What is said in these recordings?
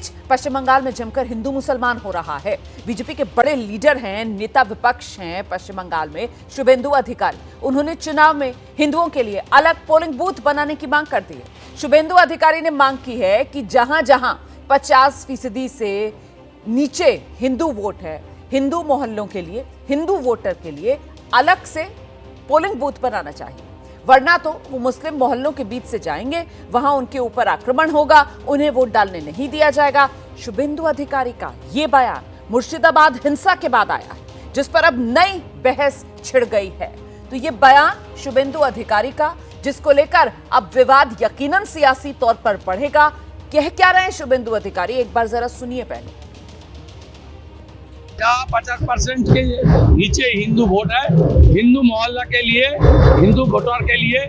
बीच पश्चिम बंगाल में जमकर हिंदू मुसलमान हो रहा है। बीजेपी के बड़े लीडर हैं, नेता विपक्ष हैं पश्चिम बंगाल में शुभेंदु अधिकारी। उन्होंने चुनाव में हिंदुओं के लिए अलग पोलिंग बूथ बनाने की मांग कर दी है। शुभेंदु अधिकारी ने मांग की है कि जहां जहां 50% से नीचे हिंदू वोट है, हिंदू मोहल्लों के लिए, हिंदू वोटर के लिए अलग से पोलिंग बूथ बनाना चाहिए, वरना तो वो मुस्लिम मोहल्लों के बीच से जाएंगे, वहां उनके ऊपर आक्रमण होगा, उन्हें वोट डालने नहीं दिया जाएगा। शुभेंदु अधिकारी का यह बयान मुर्शिदाबाद हिंसा के बाद आया है, जिस पर अब नई बहस छिड़ गई है। तो ये बयान शुभेंदु अधिकारी का, जिसको लेकर अब विवाद यकीनन सियासी तौर पर बढ़ेगा। कह क्या रहे हैं शुभेंदु अधिकारी, एक बार जरा सुनिए पहले। जहाँ 50% के नीचे हिंदू वोट है, हिंदू मोहल्ला के लिए, हिंदू वोटर के लिए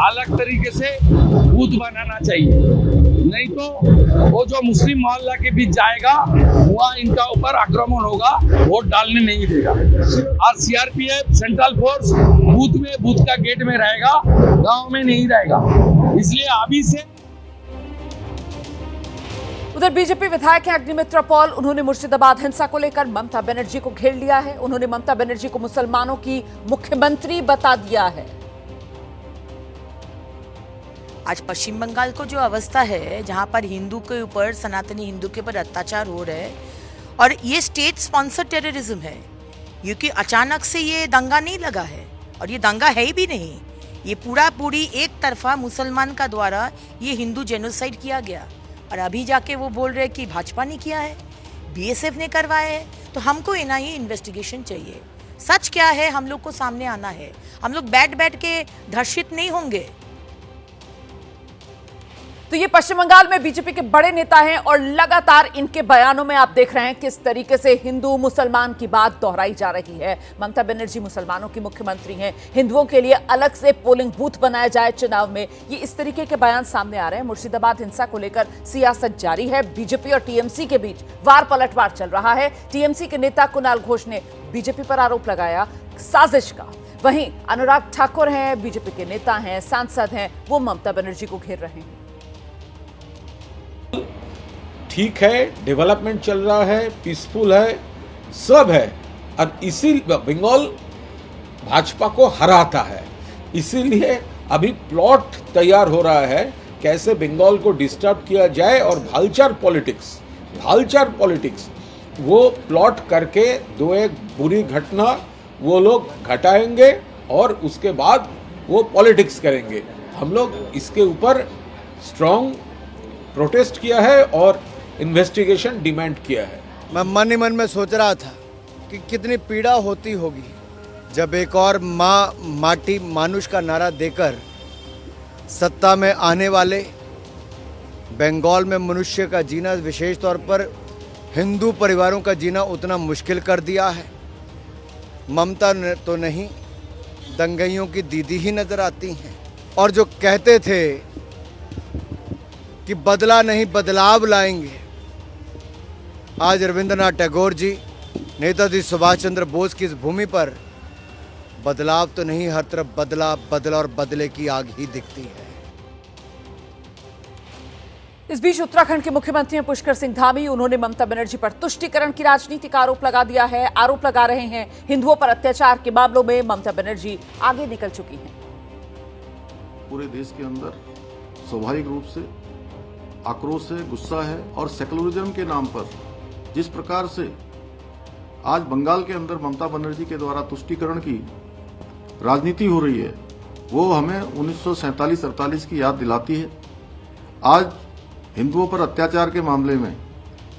अलग तरीके से बूथ बनाना चाहिए। नहीं तो वो जो मुस्लिम मोहल्ला के बीच जाएगा वहाँ इनका ऊपर आक्रमण होगा, वोट डालने नहीं देगा। और सीआरपीएफ सेंट्रल फोर्स बूथ का गेट में रहेगा, गांव में नहीं रहेगा। इसलिए अभी से उधर बीजेपी विधायक हैं अग्निमित्रा पॉल, उन्होंने मुर्शिदाबाद हिंसा को लेकर ममता बनर्जी को घेर लिया है। उन्होंने ममता बनर्जी को मुसलमानों की मुख्यमंत्री बता दिया है। आज पश्चिम बंगाल को जो अवस्था है, जहां पर हिंदू के ऊपर, सनातनी हिंदू के ऊपर अत्याचार हो रहे हैं, और ये स्टेट स्पॉन्सर टेररिज्म है, क्योंकि अचानक से ये दंगा नहीं लगा है, और ये दंगा है भी नहीं। ये पूरी एक तरफा मुसलमान का द्वारा ये हिंदू जेनोसाइड किया गया, और अभी जाके वो बोल रहे कि भाजपा ने किया है, बीएसएफ ने करवाया है। तो हमको एनआईए इन्वेस्टिगेशन चाहिए। सच क्या है हम लोग को सामने आना है। हम लोग बैठ के धर्षित नहीं होंगे। तो ये पश्चिम बंगाल में बीजेपी के बड़े नेता हैं और लगातार इनके बयानों में आप देख रहे हैं किस तरीके से हिंदू मुसलमान की बात दोहराई जा रही है। ममता बनर्जी मुसलमानों की मुख्यमंत्री हैं, हिंदुओं के लिए अलग से पोलिंग बूथ बनाया जाए चुनाव में, ये इस तरीके के बयान सामने आ रहे हैं। मुर्शिदाबाद हिंसा को लेकर सियासत जारी है। बीजेपी और टीएमसी के बीच वार पलटवार चल रहा है। टीएमसी के नेता कुणाल घोष ने बीजेपी पर आरोप लगाया साजिश का। वहीं अनुराग ठाकुर हैं, बीजेपी के नेता हैं, सांसद हैं, वो ममता बनर्जी को घेर रहे हैं। ठीक है, डेवलपमेंट चल रहा है, पीसफुल है, सब है, और इसी बंगाल भाजपा को हराता है। इसीलिए अभी प्लॉट तैयार हो रहा है कैसे बंगाल को डिस्टर्ब किया जाए, और भालचार पॉलिटिक्स वो प्लॉट करके दो एक बुरी घटना वो लोग घटाएंगे और उसके बाद वो पॉलिटिक्स करेंगे। हम लोग इसके ऊपर स्ट्रॉन्ग प्रोटेस्ट किया है और इन्वेस्टिगेशन डिमांड किया है। मैं मन ही मन में सोच रहा था कि कितनी पीड़ा होती होगी जब एक और माँ माटी मानुष का नारा देकर सत्ता में आने वाले बंगाल में मनुष्य का जीना, विशेष तौर पर हिंदू परिवारों का जीना उतना मुश्किल कर दिया है। ममता ने तो नहीं, दंगइयों की दीदी ही नजर आती हैं। और जो कहते थे कि बदला नहीं बदलाव लाएंगे, आज रविंद्रनाथ टैगोर जी, नेताजी सुभाष चंद्र बोस की इस भूमि पर बदलाव तो नहीं, हर तरफ बदल और बदले की आग ही दिखती है। इस बीच उत्तराखंड के मुख्यमंत्री हैं पुष्कर सिंह धामी, उन्होंने ममता बनर्जी पर तुष्टीकरण की राजनीति का आरोप लगा दिया है। आरोप लगा रहे हैं हिंदुओं पर अत्याचार के मामलों में ममता बनर्जी आगे निकल चुकी हैं। पूरे देश के अंदर स्वाभाविक रूप से आक्रोश है, गुस्सा है, और सेकुलरिज्म के नाम पर जिस प्रकार से आज बंगाल के अंदर ममता बनर्जी के द्वारा तुष्टीकरण की राजनीति हो रही है, वो हमें 1947-48 की याद दिलाती है। आज हिंदुओं पर अत्याचार के मामले में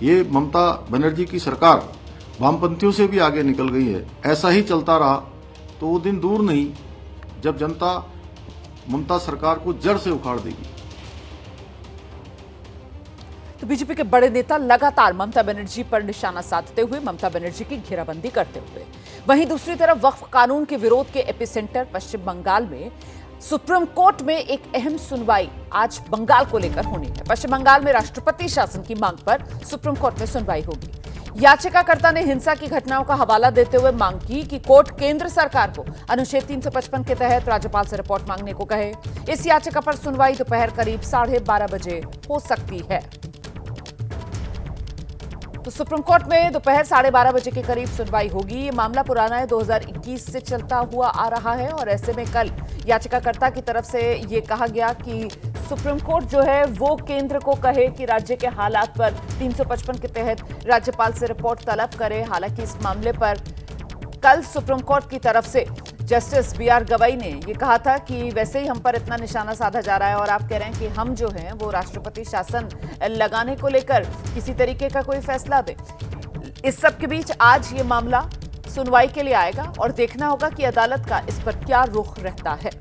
ये ममता बनर्जी की सरकार वामपंथियों से भी आगे निकल गई है। ऐसा ही चलता रहा तो वो दिन दूर नहीं जब जनता ममता सरकार को जड़ से उखाड़ देगी। तो बीजेपी के बड़े नेता लगातार ममता बनर्जी पर निशाना साधते हुए ममता बनर्जी की घेराबंदी करते हुए, वहीं दूसरी तरफ वक्फ कानून के विरोध के एपिसेंटर पश्चिम बंगाल में सुप्रीम कोर्ट में एक अहम सुनवाई आज बंगाल को लेकर होनी है। पश्चिम बंगाल में राष्ट्रपति शासन की मांग पर सुप्रीम कोर्ट में सुनवाई होगी। याचिकाकर्ता ने हिंसा की घटनाओं का हवाला देते हुए मांग की कि कोर्ट केंद्र सरकार को अनुच्छेद 355 के तहत राज्यपाल से रिपोर्ट मांगने को कहे। इस याचिका पर सुनवाई दोपहर करीब 12:30 बजे हो सकती है। तो सुप्रीम कोर्ट में दोपहर 12:30 बजे के करीब सुनवाई होगी। ये मामला पुराना है, 2021 से चलता हुआ आ रहा है और ऐसे में कल याचिकाकर्ता की तरफ से ये कहा गया कि सुप्रीम कोर्ट जो है वो केंद्र को कहे कि राज्य के हालात पर 355 के तहत राज्यपाल से रिपोर्ट तलब करे। हालांकि इस मामले पर कल सुप्रीम कोर्ट की तरफ से जस्टिस BR गवई ने ये कहा था कि वैसे ही हम पर इतना निशाना साधा जा रहा है और आप कह रहे हैं कि हम जो हैं वो राष्ट्रपति शासन लगाने को लेकर किसी तरीके का कोई फैसला दे। इस सब के बीच आज ये मामला सुनवाई के लिए आएगा और देखना होगा कि अदालत का इस पर क्या रुख रहता है।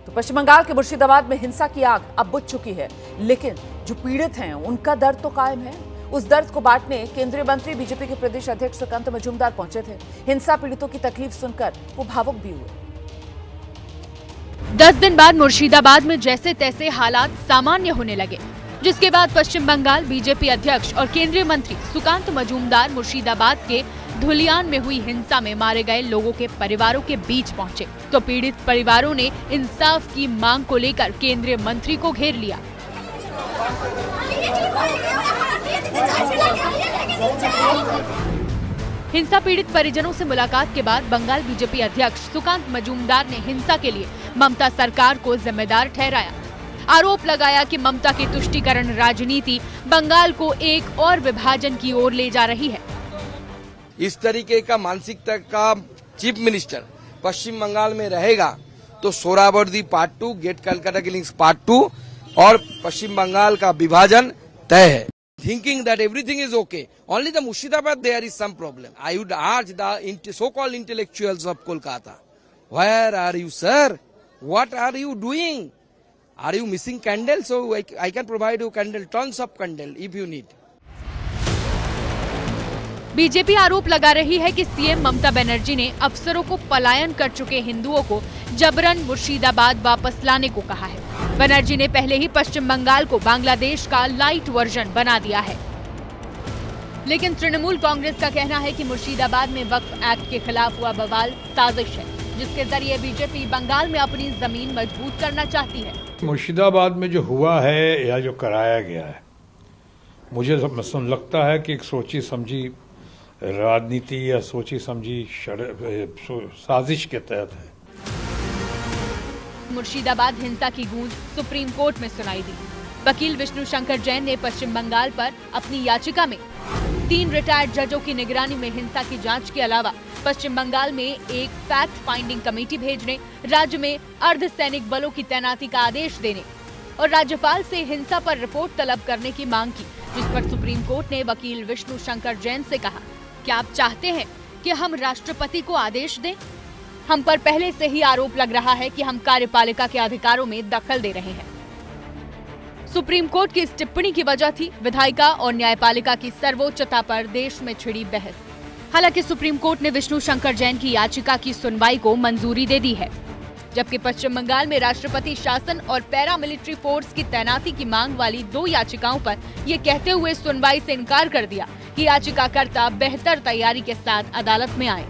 तो पश्चिम बंगाल के मुर्शिदाबाद में हिंसा की आग अब बुझ चुकी है, लेकिन जो पीड़ित हैं उनका दर्द तो कायम है। उस दर्द को बांटने केंद्रीय मंत्री बीजेपी के प्रदेश अध्यक्ष सुकांत मजूमदार पहुंचे थे। हिंसा पीड़ितों की तकलीफ सुनकर वो भावुक भी हुए। 10 दिन बाद मुर्शिदाबाद में जैसे तैसे हालात सामान्य होने लगे, जिसके बाद पश्चिम बंगाल बीजेपी अध्यक्ष और केंद्रीय मंत्री सुकांत मजूमदार मुर्शिदाबाद के धुलियान में हुई हिंसा में मारे गए लोगों के परिवारों के बीच पहुंचे। तो पीड़ित परिवारों ने इंसाफ की मांग को लेकर केंद्रीय मंत्री को घेर लिया। हिंसा पीड़ित परिजनों से मुलाकात के बाद बंगाल बीजेपी अध्यक्ष सुकांत मजूमदार ने हिंसा के लिए ममता सरकार को जिम्मेदार ठहराया। आरोप लगाया कि ममता की तुष्टीकरण राजनीति बंगाल को एक और विभाजन की ओर ले जा रही है। इस तरीके का मानसिकता का चीफ मिनिस्टर पश्चिम बंगाल में रहेगा तो Suhrawardy part 2, great Calcutta killings part 2 और पश्चिम बंगाल का विभाजन तय है। Thinking that everything is okay, only the Murshidabad there is some problem. I would urge the so-called intellectuals of Kolkata, where are you, sir? What are you doing? Are you missing candles? So I can provide you candle, tons of candle if you need. BJP आरोप लगा रही है कि CM Mamata Banerjee ने अफसरों को पलायन कर चुके हिंदुओं को जबरन मुर्शिदाबाद वापस लाने को कहा है। बनर्जी ने पहले ही पश्चिम बंगाल को बांग्लादेश का लाइट वर्जन बना दिया है। लेकिन तृणमूल कांग्रेस का कहना है कि मुर्शिदाबाद में वक्फ एक्ट के खिलाफ हुआ बवाल साजिश है, जिसके जरिए बीजेपी बंगाल में अपनी जमीन मजबूत करना चाहती है। मुर्शिदाबाद में जो हुआ है या जो कराया गया है, मुझे लगता है कि एक सोची समझी राजनीति या सोची समझी साजिश के तहत है। मुर्शिदाबाद हिंसा की गूंज सुप्रीम कोर्ट में सुनाई दी। वकील विष्णु शंकर जैन ने पश्चिम बंगाल पर अपनी याचिका में 3 रिटायर्ड जजों की निगरानी में हिंसा की जांच के अलावा पश्चिम बंगाल में एक फैक्ट फाइंडिंग कमेटी भेजने, राज्य में अर्धसैनिक बलों की तैनाती का आदेश देने और राज्यपाल से हिंसा पर रिपोर्ट तलब करने की मांग की, जिस पर सुप्रीम कोर्ट ने वकील विष्णु शंकर जैन से कहा, क्या आप चाहते हैं कि हम राष्ट्रपति को आदेश दें? हम पर पहले से ही आरोप लग रहा है कि हम कार्यपालिका के अधिकारों में दखल दे रहे हैं। सुप्रीम कोर्ट की इस टिप्पणी की वजह थी विधायिका और न्यायपालिका की सर्वोच्चता पर देश में छिड़ी बहस। हालांकि सुप्रीम कोर्ट ने विष्णु शंकर जैन की याचिका की सुनवाई को मंजूरी दे दी है, जबकि पश्चिम बंगाल में राष्ट्रपति शासन और पैरामिलिट्री फोर्स की तैनाती की मांग वाली 2 याचिकाओं पर ये कहते हुए सुनवाई से इनकार कर दिया कि याचिकाकर्ता बेहतर तैयारी के साथ अदालत में आए।